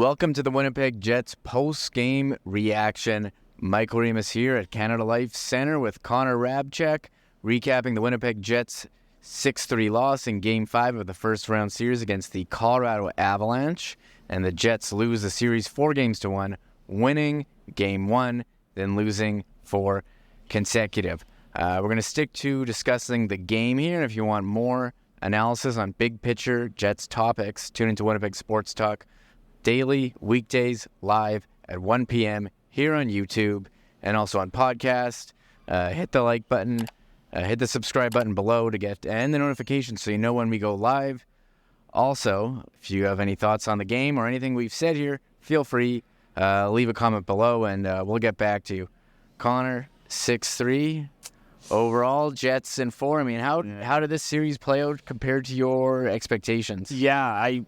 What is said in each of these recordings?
Welcome to the Winnipeg Jets post-game reaction. Michael Remis here at Canada Life Center with Connor Hrabchak, recapping the Winnipeg Jets' 6-3 loss in Game 5 of the first-round series against the Colorado Avalanche. And the Jets lose the series 4-1, winning Game 1, then losing 4 consecutive. We're going to stick to discussing the game here. And if you want more analysis on big-picture Jets topics, tune into Winnipeg Sports Talk daily, weekdays, live at 1 p.m. here on YouTube and also on podcast. Hit the like button, hit the subscribe button below and the notifications so you know when we go live. Also, if you have any thoughts on the game or anything we've said here, feel free, leave a comment below and we'll get back to you. Connor, 6-3. Overall, Jets in 4. I mean, how did this series play out compared to your expectations? Yeah,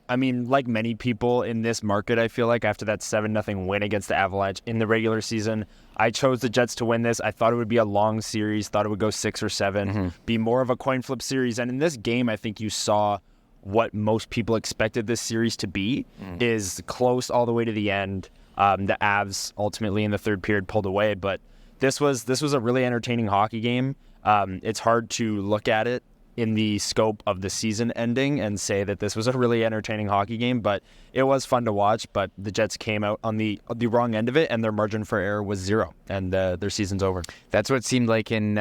I mean, like many people in this market, I feel like after that 7-0 win against the Avalanche in the regular season, I chose the Jets to win this. I thought it would be a long series, thought it would go 6 or 7, be more of a coin flip series. And in this game, I think you saw what most people expected this series to be, is close all the way to the end. The Avs ultimately in the third period pulled away, but This was a really entertaining hockey game. It's hard to look at it in the scope of the season ending and say that this was a really entertaining hockey game, but it was fun to watch. But the Jets came out on the wrong end of it, and their margin for error was 0, and their season's over. That's what it seemed like in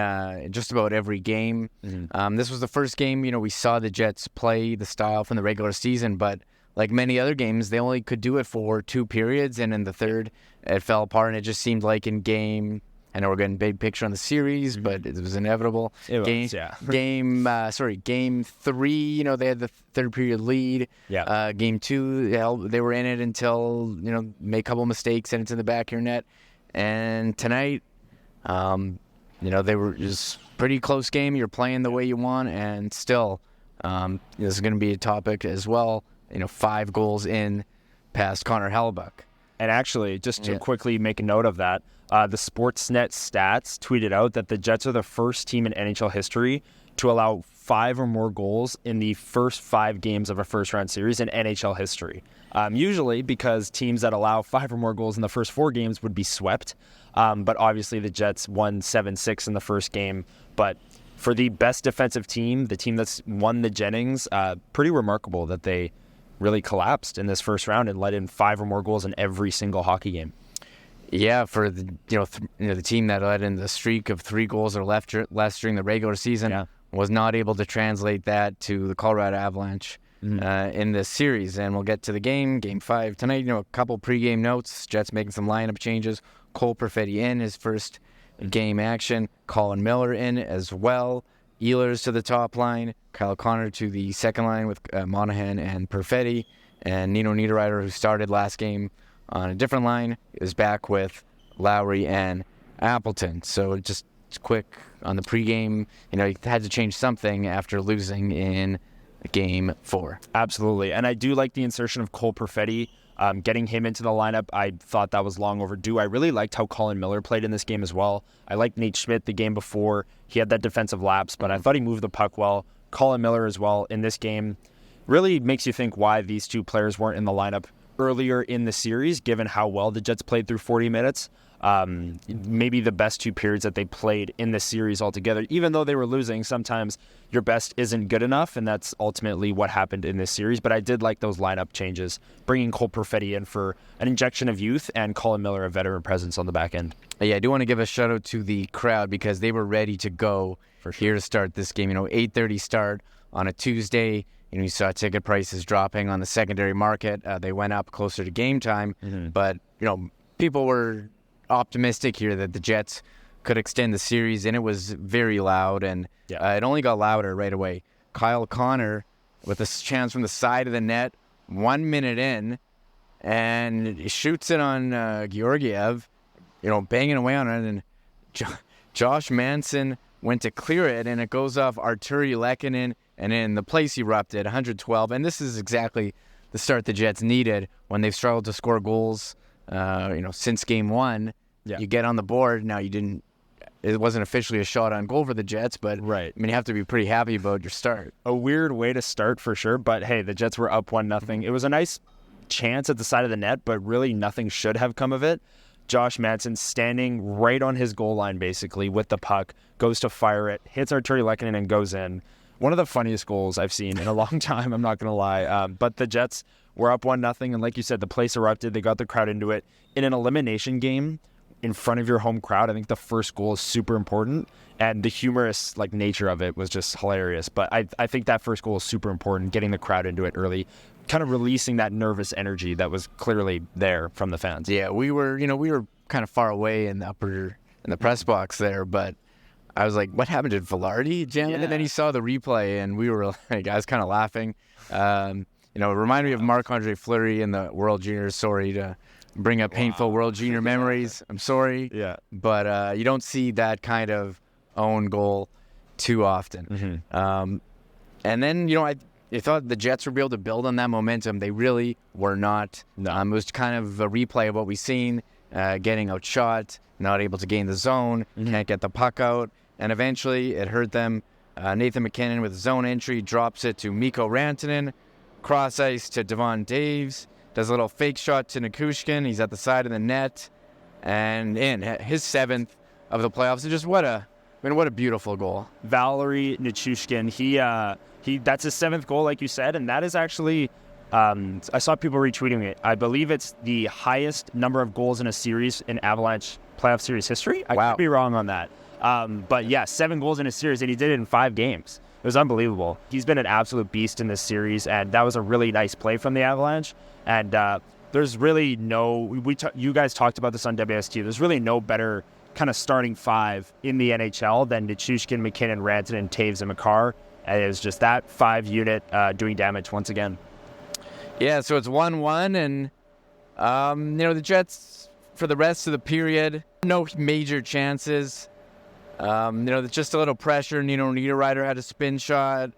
just about every game. This was the first game, we saw the Jets play the style from the regular season, but like many other games, they only could do it for 2 periods, and in the third, it fell apart, and it just seemed like in game... I know we're getting big picture on the series, but it was inevitable. Game 3, they had the third period lead. Yeah. Game 2, they were in it until, made a couple mistakes, sent it to the back of your net. And tonight, they were just pretty close game. You're playing the way you want, and still, this is going to be a topic as well. 5 goals in past Connor Hrabchak. And actually, just to quickly make a note of that, the Sportsnet stats tweeted out that the Jets are the first team in NHL history to allow 5 or more goals in the first 5 games of a first-round series in NHL history. Usually because teams that allow 5 or more goals in the first 4 games would be swept. But obviously the Jets won 7-6 in the first game. But for the best defensive team, the team that's won the Jennings, pretty remarkable that they really collapsed in this first round and let in 5 or more goals in every single hockey game. Yeah, for the the team that led in the streak of 3 goals or less during the regular season was not able to translate that to the Colorado Avalanche in this series. And we'll get to the game, Game 5 tonight. A couple pregame notes. Jets making some lineup changes. Cole Perfetti in his first game action. Colin Miller in as well. Ehlers to the top line. Kyle Connor to the second line with Monahan and Perfetti. And Nino Niederreiter, who started last game on a different line, is back with Lowry and Appleton. So just quick on the pregame, you had to change something after losing in Game 4. Absolutely. And I do like the insertion of Cole Perfetti. Getting him into the lineup, I thought that was long overdue. I really liked how Colin Miller played in this game as well. I liked Nate Schmidt the game before. He had that defensive lapse, but I thought he moved the puck well. Colin Miller as well in this game really makes you think why these 2 players weren't in the lineup earlier in the series, given how well the Jets played through 40 minutes. Maybe the best 2 periods that they played in the series altogether. Even though they were losing, sometimes your best isn't good enough, and that's ultimately what happened in this series. But I did like those lineup changes, bringing Cole Perfetti in for an injection of youth and Colin Miller, a veteran presence on the back end. Yeah, I do want to give a shout-out to the crowd because they were ready to go here to start this game. 8:30 start on a Tuesday. You saw ticket prices dropping on the secondary market. They went up closer to game time. But, people were optimistic here that the Jets could extend the series, and it was very loud, and it only got louder right away. Kyle Connor with a chance from the side of the net, 1 minute in, and he shoots it on Georgiev, banging away on it, and Josh Manson went to clear it, and it goes off Arturi Lehkonen, and then the place erupted, 112. And this is exactly the start the Jets needed when they've struggled to score goals, since Game 1. You get on the board. Now, it wasn't officially a shot on goal for the Jets, but right. you have to be pretty happy about your start. A weird way to start for sure, but hey, the Jets were up 1-0. It was a nice chance at the side of the net, but really nothing should have come of it. Josh Manson standing right on his goal line, basically, with the puck, goes to fire it, hits Artturi Lehkonen and goes in. One of the funniest goals I've seen in a long time, I'm not going to lie. But the Jets were up 1-0, and like you said, the place erupted. They got the crowd into it. In an elimination game in front of your home crowd, I think the first goal is super important, and the humorous nature of it was just hilarious. But I think that first goal is super important, getting the crowd into it early, kind of releasing that nervous energy that was clearly there from the fans. Yeah, we were kind of far away in the press box there, but I was like, what happened? Did Velarde jam it? And then he saw the replay, and we were like, I was kind of laughing. It reminded me of Marc-Andre Fleury in the World Juniors. Sorry to bring up painful World Junior memories. I'm sorry. Yeah. But you don't see that kind of own goal too often. Mm-hmm. And then, I thought the Jets would be able to build on that momentum. They really were not. No. It was kind of a replay of what we've seen, getting outshot, not able to gain the zone, can't get the puck out. And eventually it hurt them. Nathan McKinnon with zone entry drops it to Mikko Rantanen. Cross ice to Devon Daves. Does a little fake shot to Nichushkin. He's at the side of the net. And in his 7th of the playoffs. And just what a beautiful goal. Valery Nichushkin, he that's his 7th goal, like you said. And that is actually, I saw people retweeting it. I believe it's the highest number of goals in a series in Avalanche playoff series history. I could be wrong on that. But yeah, 7 goals in a series, and he did it in 5 games. It was unbelievable. He's been an absolute beast in this series, and that was a really nice play from the Avalanche. And there's really you guys talked about this on WST. There's really no better kind of starting 5 in the NHL than Nichushkin, McKinnon, Rantanen, Taves, and Makar. And it was just that 5 unit doing damage once again. Yeah, so it's 1-1, and the Jets for the rest of the period, no major chances. Just a little pressure. Niederreiter had a spin shot.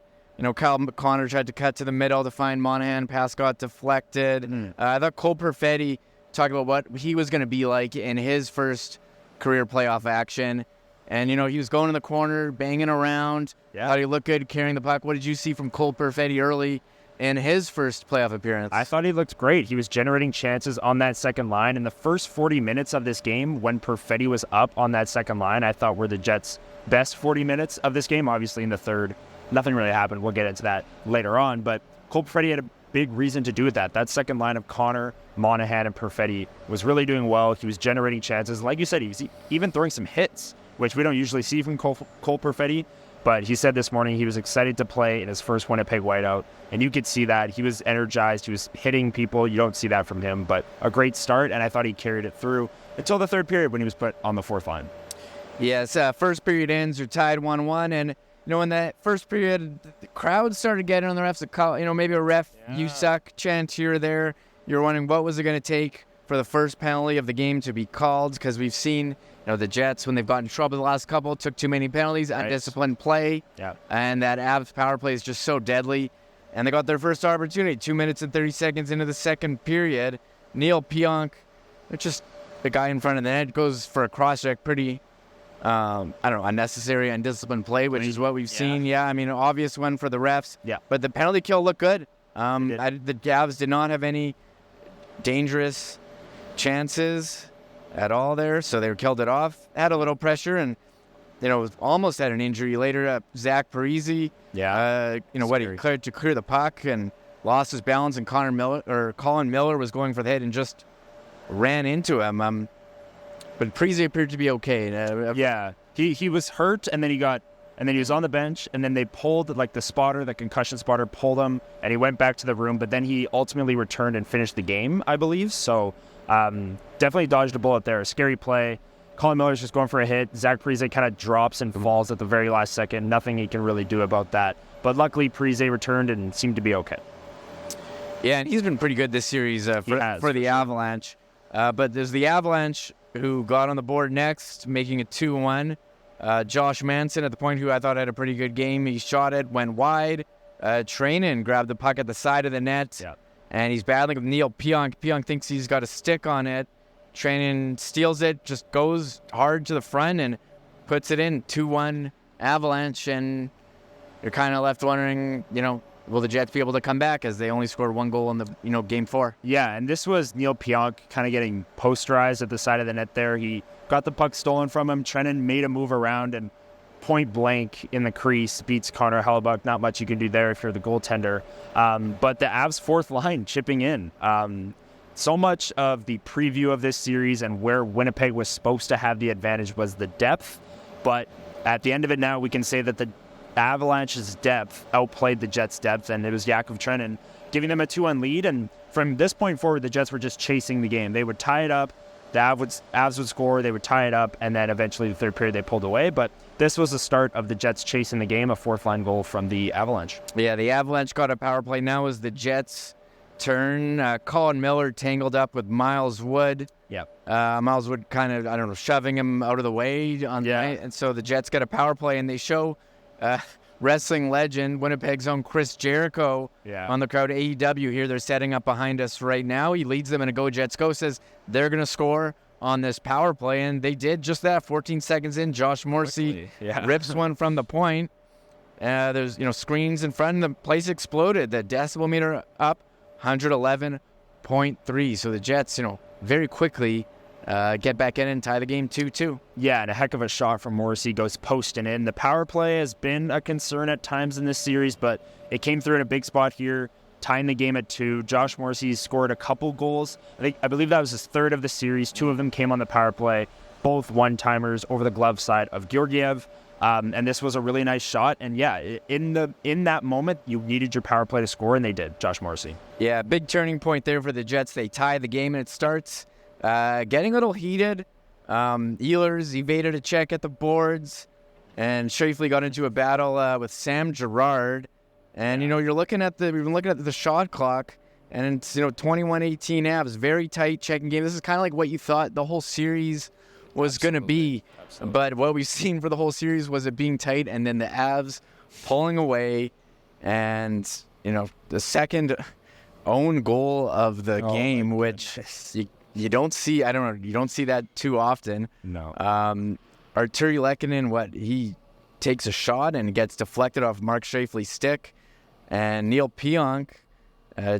Kyle Connor tried to cut to the middle to find Monahan. Pass got deflected. I thought Cole Perfetti talked about what he was going to be like in his first career playoff action. And, he was going in the corner, banging around. Yeah. Thought he looked good carrying the puck. What did you see from Cole Perfetti early in his first playoff appearance? I thought he looked great. He was generating chances on that second line. In the first 40 minutes of this game, when Perfetti was up on that second line, I thought were the Jets' best 40 minutes of this game. Obviously, in the third, nothing really happened. We'll get into that later on. But Cole Perfetti had a big reason to do that. That second line of Connor, Monahan, and Perfetti was really doing well. He was generating chances. Like you said, he was even throwing some hits, which we don't usually see from Cole Perfetti. But he said this morning he was excited to play in his first Winnipeg whiteout, and you could see that. He was energized. He was hitting people. You don't see that from him, but a great start, and I thought he carried it through until the third period when he was put on the 4th line. Yes, first period ends. You're tied 1-1, and in that first period, the crowd started getting on the refs. Maybe a ref, you suck chant here or there. You're wondering what was it going to take for the first penalty of the game to be called, because we've seen the Jets, when they've gotten in trouble the last couple, took too many penalties, undisciplined play, and that Avs power play is just so deadly. And they got their first opportunity, 2 minutes and 30 seconds into the second period. Neil Pionk, just the guy in front of the net, goes for a cross-check, pretty, unnecessary, undisciplined play, which is what we've seen. Yeah, an obvious one for the refs. Yeah. But the penalty kill looked good. The Avs did not have any dangerous chances at all there, so they killed it off. Had a little pressure, and almost had an injury later. Zach Parise, he cleared to clear the puck and lost his balance, and Colin Miller was going for the hit and just ran into him. But Parise appeared to be okay. He was hurt, and then he was on the bench, and then they pulled the concussion spotter pulled him, and he went back to the room. But then he ultimately returned and finished the game, I believe. So. Definitely dodged a bullet there. A scary play. Colin Miller's just going for a hit. Zach Parise kind of drops and falls at the very last second. Nothing he can really do about that. But luckily, Parise returned and seemed to be okay. Yeah, and he's been pretty good this series for the Avalanche. But there's the Avalanche who got on the board next, making it 2-1. Josh Manson at the point, who I thought had a pretty good game. He shot it, went wide. Trainin grabbed the puck at the side of the net. Yeah. And he's battling with Neil Pionk. Pionk thinks he's got a stick on it. Trainin steals it, just goes hard to the front and puts it in. 2-1 Avalanche. And you're kind of left wondering, will the Jets be able to come back as they only scored one goal in the game 4? Yeah, and this was Neil Pionk kind of getting posterized at the side of the net there. He got the puck stolen from him. Trennan made a move around and point blank in the crease beats Connor Hrabchak. Not much you can do there if you're the goaltender. But the Avs' fourth line chipping in. So much of the preview of this series and where Winnipeg was supposed to have the advantage was the depth. But at the end of it now, we can say that the Avalanche's depth outplayed the Jets' depth, and it was Yakov Trenin giving them a 2-1 lead. And from this point forward, the Jets were just chasing the game. They would tie it up. The Avs would score, they would tie it up, and then eventually the third period they pulled away. But this was the start of the Jets chasing the game, a fourth-line goal from the Avalanche. Yeah, the Avalanche got a power play. Now is the Jets' turn. Colin Miller tangled up with Miles Wood. Yeah. Miles Wood kind of, shoving him out of the way. And so the Jets get a power play, and they show wrestling legend, Winnipeg's own Chris Jericho on the crowd. AEW here, they're setting up behind us right now. He leads them in a Go Jets Go, says they're going to score on this power play, and they did just that. 14 seconds in, Josh Morrissey rips one from the point. There's screens in front, and the place exploded. The decibel meter up 111.3. So the Jets, very quickly get back in and tie the game 2-2. Yeah, and a heck of a shot from Morrissey goes posting in. The power play has been a concern at times in this series, but it came through in a big spot here, tying the game at 2. Josh Morrissey scored a couple goals. I believe that was his third of the series. 2 of them came on the power play, both one-timers over the glove side of Georgiev. And this was a really nice shot. And yeah, in that moment, you needed your power play to score, and they did. Josh Morrissey. Yeah, big turning point there for the Jets. They tie the game, and it starts getting a little heated. Ehlers evaded a check at the boards, and Scheifele got into a battle with Sam Girard. And you're looking at the shot clock, and it's 21-18 Avs, very tight checking game. This is kind of like what you thought the whole series was going to be. Absolutely. But what we've seen for the whole series was it being tight, and then the Avs pulling away, and the second own goal of the game, which you don't see. I don't know. You don't see that too often. No. Arturi Lehkonen, he takes a shot and gets deflected off Mark Scheifele's stick, and Neil Pionk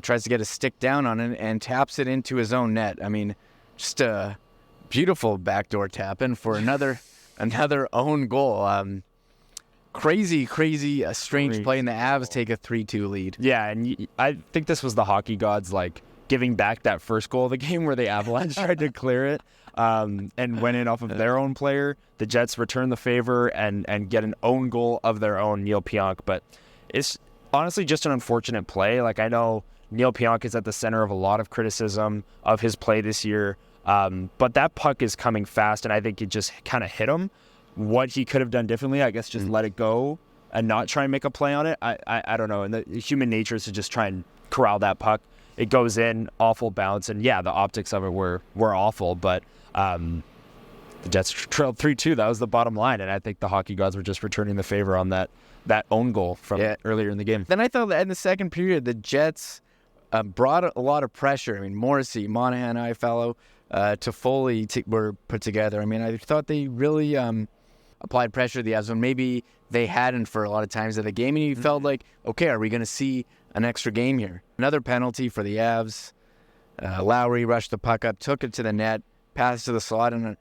tries to get a stick down on it and taps it into his own net. I mean, just a beautiful backdoor tap-in for another own goal. Crazy, strange play, and the Avs take a 3-2 lead. Yeah, and I think this was the hockey gods giving back that first goal of the game where the Avalanche tried to clear it and went in off of their own player. The Jets return the favor and get an own goal of their own, Neil Pionk. But it's honestly just an unfortunate play. I know Neil Pionk is at the center of a lot of criticism of his play this year. But that puck is coming fast, and I think it just kind of hit him. What he could have done differently, I guess, just let it go and not try and make a play on it. I don't know. And the human nature is to just try and corral that puck. It goes in, awful bounce, and yeah, the optics of it were awful. But the Jets trailed 3-2. That was the bottom line, and I think the hockey gods were just returning the favor on that own goal from earlier in the game. Then I thought that in the second period, the Jets brought a lot of pressure. I mean, Morrissey, Monahan, Ifello, Toffoli were put together. I mean, I thought they really applied pressure to the Avs when maybe they hadn't for a lot of times of the game, and you felt like, okay, are we going to see an extra game here? Another penalty for the Avs. Lowry rushed the puck up, took it to the net, passed to the slot, and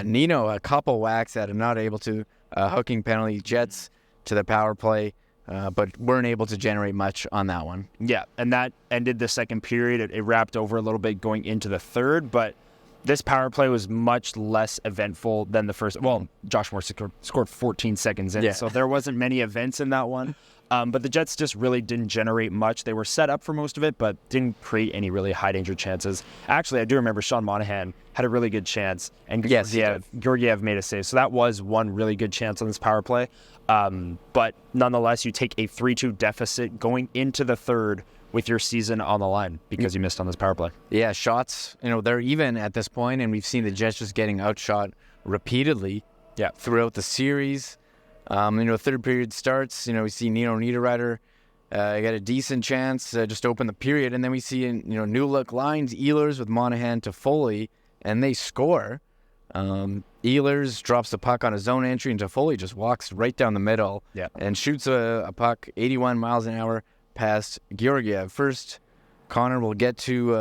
Nino, a couple whacks at him, not able to. Hooking penalty, Jets to the power play, but weren't able to generate much on that one. Yeah, and that ended the second period. It wrapped over a little bit going into the third, but this power play was much less eventful than the first. Well, Josh Morrissey scored 14 seconds in, so there wasn't many events in that one. But the Jets just really didn't generate much. They were set up for most of it, but didn't create any really high-danger chances. Actually, I do remember Sean Monahan had a really good chance, and Georgiev made a save. So that was one really good chance on this power play. But nonetheless, you take a 3-2 deficit going into the third with your season on the line because you missed on this power play. Yeah, shots, they're even at this point, and we've seen the Jets just getting outshot repeatedly throughout the series. Third period starts, we see Nino Niederreiter got a decent chance just to open the period, and then we see, new look lines, Ehlers with Monahan to Foley, and they score. Ehlers drops the puck on his own entry, and Toffoli just walks right down the middle and shoots a puck 81 miles an hour past Georgiev. First, Connor, will get to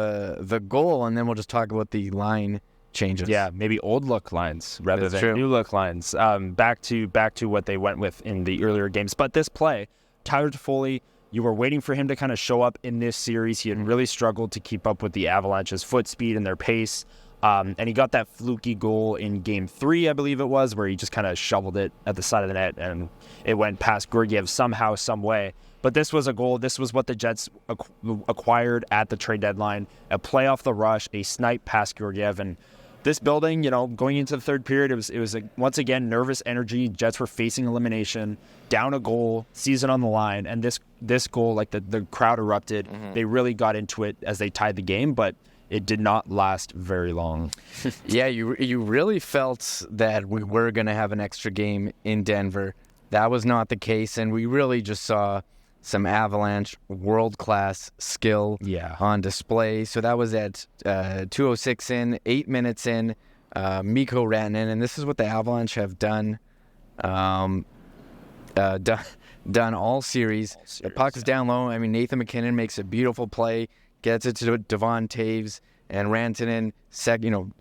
the goal, and then we'll just talk about the line changes. Yeah, maybe old look lines rather That's than true. new look lines. Back to what they went with in the earlier games. But this play, Tyler Toffoli, you were waiting for him to kind of show up in this series. He had really struggled to keep up with the Avalanche's foot speed and their pace. And he got that fluky goal in Game 3, I believe it was, where he just kind of shoveled it at the side of the net, and it went past Georgiev somehow, some way. But this was a goal. This was what the Jets acquired at the trade deadline, a play off the rush, a snipe past Georgiev. And this building, going into the third period, it was once again nervous energy. Jets were facing elimination, down a goal, season on the line. And this goal, like the crowd erupted. Mm-hmm. They really got into it as they tied the game, but it did not last very long. Yeah, you really felt that we were going to have an extra game in Denver. That was not the case, and we really just saw some Avalanche world-class skill on display. So that was at 2:06 in, 8 minutes in, Mikko Rantanen, and this is what the Avalanche have done done all series. The puck is down low. I mean, Nathan MacKinnon makes a beautiful play, gets it to Devon Taves, and Rantanen,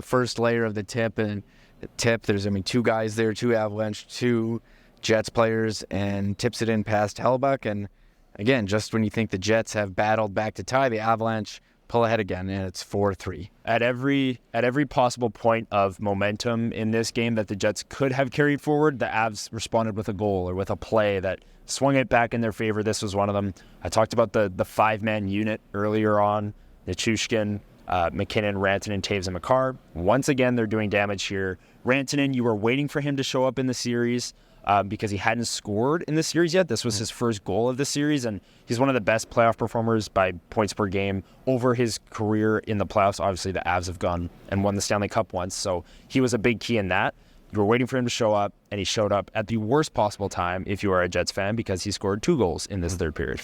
first layer of the tip. And the tip, there's, two guys there, two Avalanche, two Jets players, and tips it in past Hrabchak. And again, just when you think the Jets have battled back to tie, the Avalanche pull ahead again, and it's 4-3. At every possible point of momentum in this game that the Jets could have carried forward, the Avs responded with a goal or with a play that swung it back in their favor. This was one of them. I talked about the five-man unit earlier on, Nichushkin, McKinnon, Rantanen, Taves, and Makar. Once again, they're doing damage here. Rantanen, you were waiting for him to show up in the series because he hadn't scored in the series yet. This was his first goal of the series, and he's one of the best playoff performers by points per game over his career in the playoffs. Obviously, the Avs have gone and won the Stanley Cup once, so he was a big key in that. You were waiting for him to show up, and he showed up at the worst possible time if you are a Jets fan, because he scored 2 goals in this third period.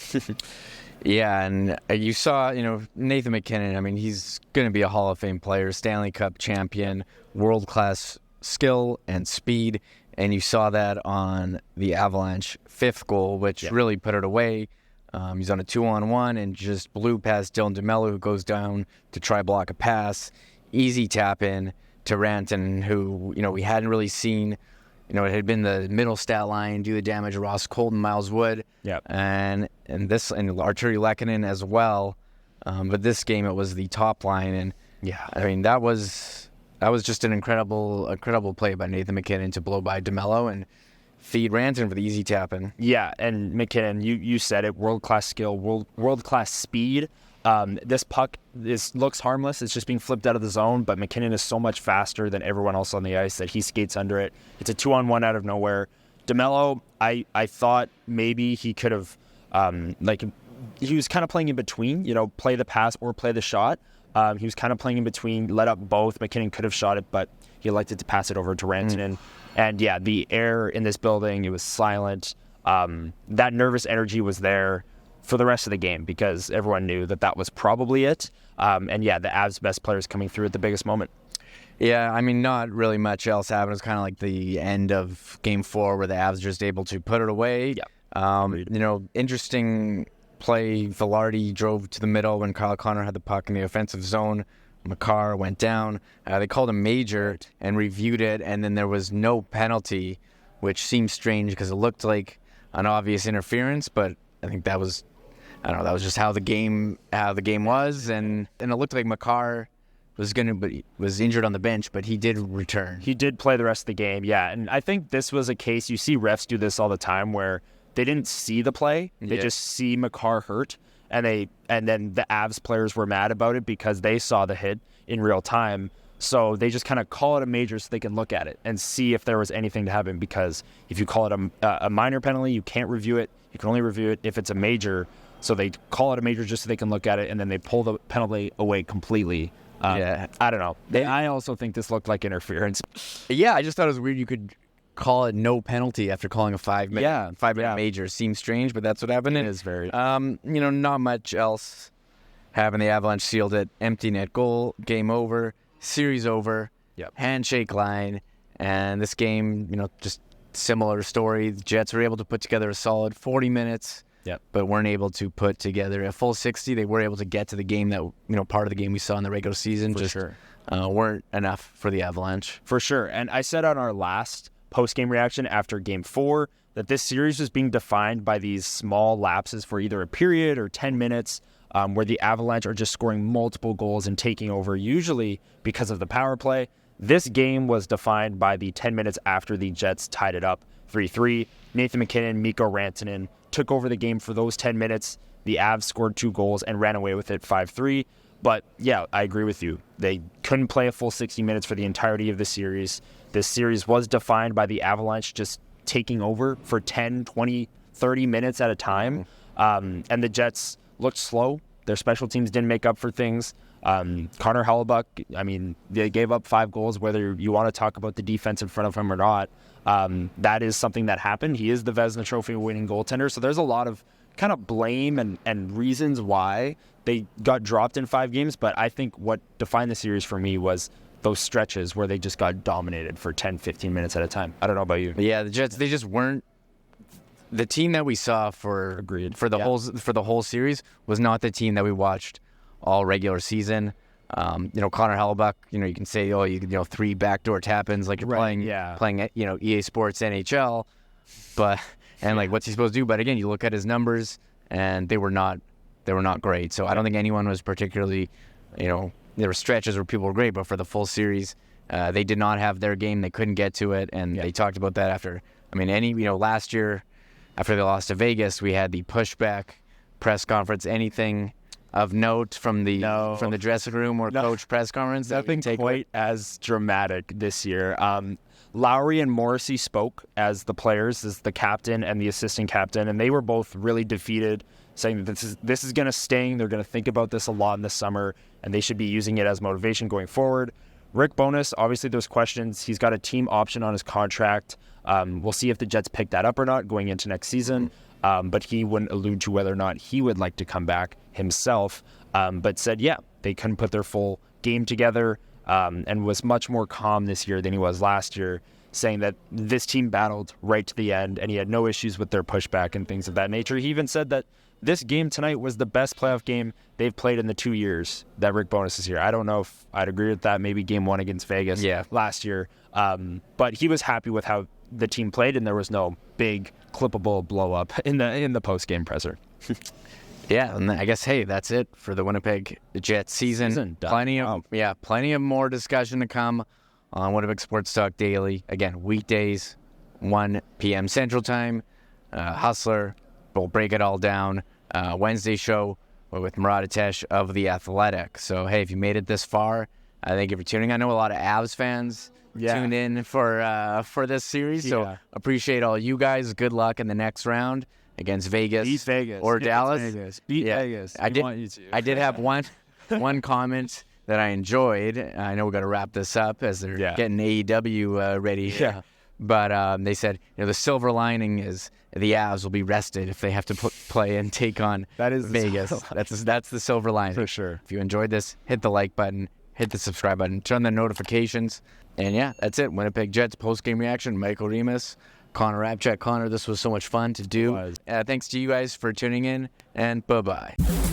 Yeah, and you saw, Nathan MacKinnon, he's going to be a Hall of Fame player, Stanley Cup champion, world-class skill and speed, and you saw that on the Avalanche 5th goal, which really put it away. He's on a 2-on-1 and just blew past Dylan DeMello, who goes down to try block a pass. Easy tap-in to Rantanen, who, we hadn't really seen. It had been the middle stat line, do the damage of Ross Colton, Miles Wood, and Arturi Lehkonen as well. But this game, it was the top line, and that was just an incredible play by Nathan MacKinnon to blow by DeMello and feed Rantanen for the easy tap-in. Yeah, and MacKinnon, you said it, world-class skill, world-class speed. This puck looks harmless. It's just being flipped out of the zone, but MacKinnon is so much faster than everyone else on the ice that he skates under it. It's a 2-on-1 out of nowhere. DeMello, I thought maybe he could have, he was kind of playing in between, play the pass or play the shot. He was kind of playing in between, let up both. MacKinnon could have shot it, but he elected to pass it over to Rantanen. And the air in this building, it was silent. That nervous energy was there for the rest of the game because everyone knew that was probably it. The Avs' best players coming through at the biggest moment. Yeah, not really much else happened. It was kind of like the end of Game 4 where the Avs just able to put it away. Interesting play. Velarde drove to the middle when Kyle Connor had the puck in the offensive zone. Makar went down. They called a major and reviewed it, and then there was no penalty, which seems strange because it looked like an obvious interference, but I think that was just how the game was, and it looked like Makar was injured on the bench, but he did return. He did play the rest of the game, yeah. And I think this was a case, you see refs do this all the time, where they didn't see the play. They just see Makar hurt, and then the Avs players were mad about it because they saw the hit in real time. So they just kind of call it a major so they can look at it and see if there was anything to happen, because if you call it a minor penalty, you can't review it. You can only review it if it's a major. So they call it a major just so they can look at it, and then they pull the penalty away completely. I don't know. I also think this looked like interference. Yeah, I just thought it was weird you could call it no penalty after calling a 5-minute major. Seems strange, but that's what happened. It is very. Not much else happened. The Avalanche sealed it. Empty net goal. Game over. Series over. Handshake line. And this game, just similar story. The Jets were able to put together a solid 40 minutes but weren't able to put together a full 60. They were able to get to the game that, part of the game we saw in the regular season. Weren't enough for the Avalanche. For sure. And I said on our last post-game reaction after Game 4 that this series was being defined by these small lapses for either a period or 10 minutes where the Avalanche are just scoring multiple goals and taking over, usually because of the power play. This game was defined by the 10 minutes after the Jets tied it up 3-3. Nathan MacKinnon, Mikko Rantanen took over the game for those 10 minutes. The Avs scored 2 goals and ran away with it 5-3. But, yeah, I agree with you. They couldn't play a full 60 minutes for the entirety of the series. This series was defined by the Avalanche just taking over for 10, 20, 30 minutes at a time. And the Jets looked slow. Their special teams didn't make up for things. Connor Hrabchak, they gave up 5 goals, whether you want to talk about the defense in front of him or not. That is something that happened. He is the Vezina Trophy winning goaltender. So there's a lot of kind of blame and reasons why they got dropped in 5 games. But I think what defined the series for me was those stretches where they just got dominated for 10, 15 minutes at a time. I don't know about you. Yeah, the Jets, they just weren't. The team that we saw for the whole series was not the team that we watched all regular season. Connor Hrabchak, you can say, 3 backdoor tap-ins like you're playing EA Sports NHL, but what's he supposed to do? But again, you look at his numbers and they were not great. So I don't think anyone was particularly, there were stretches where people were great, but for the full series, they did not have their game. They couldn't get to it, and they talked about that after. Last year after they lost to Vegas, we had the pushback press conference. Anything of note from the dressing room or coach press conference? Nothing quite as dramatic this year. Lowry and Morrissey spoke as the players, as the captain and the assistant captain, and they were both really defeated, saying that this is going to sting. They're going to think about this a lot in the summer, and they should be using it as motivation going forward. Rick Bowness, obviously there's questions. He's got a team option on his contract. We'll see if the Jets pick that up or not going into next season. But he wouldn't allude to whether or not he would like to come back himself, but said, they couldn't put their full game together, and was much more calm this year than he was last year, saying that this team battled right to the end, and he had no issues with their pushback and things of that nature. He even said that this game tonight was the best playoff game they've played in the 2 years that Rick Bowness is here. I don't know if I'd agree with that. Maybe game 1 against Vegas last year. But he was happy with how the team played, and there was no big clippable blow up in the post game presser. And I guess that's it for the Winnipeg Jets season. Plenty of more discussion to come on Winnipeg Sports Talk Daily. Again, weekdays, 1 p.m. Central Time. Hustler, we'll break it all down. Wednesday show with Murat Atesh of The Athletic. So if you made it this far, I thank you for tuning. I know a lot of Avs fans tuned in for this series, so appreciate all you guys. Good luck in the next round against Vegas, Beat Vegas or Dallas. Vegas. I did have one comment that I enjoyed. I know we got to wrap this up as they're getting AEW ready. But they said, the silver lining is the Avs will be rested if they have to play and take on Vegas. That's the silver lining. For sure. If you enjoyed this, hit the like button, hit the subscribe button, turn the notifications. And that's it. Winnipeg Jets post-game reaction. Michael Remis, Connor Hrabchak. Connor, this was so much fun to do. Thanks to you guys for tuning in, and bye-bye.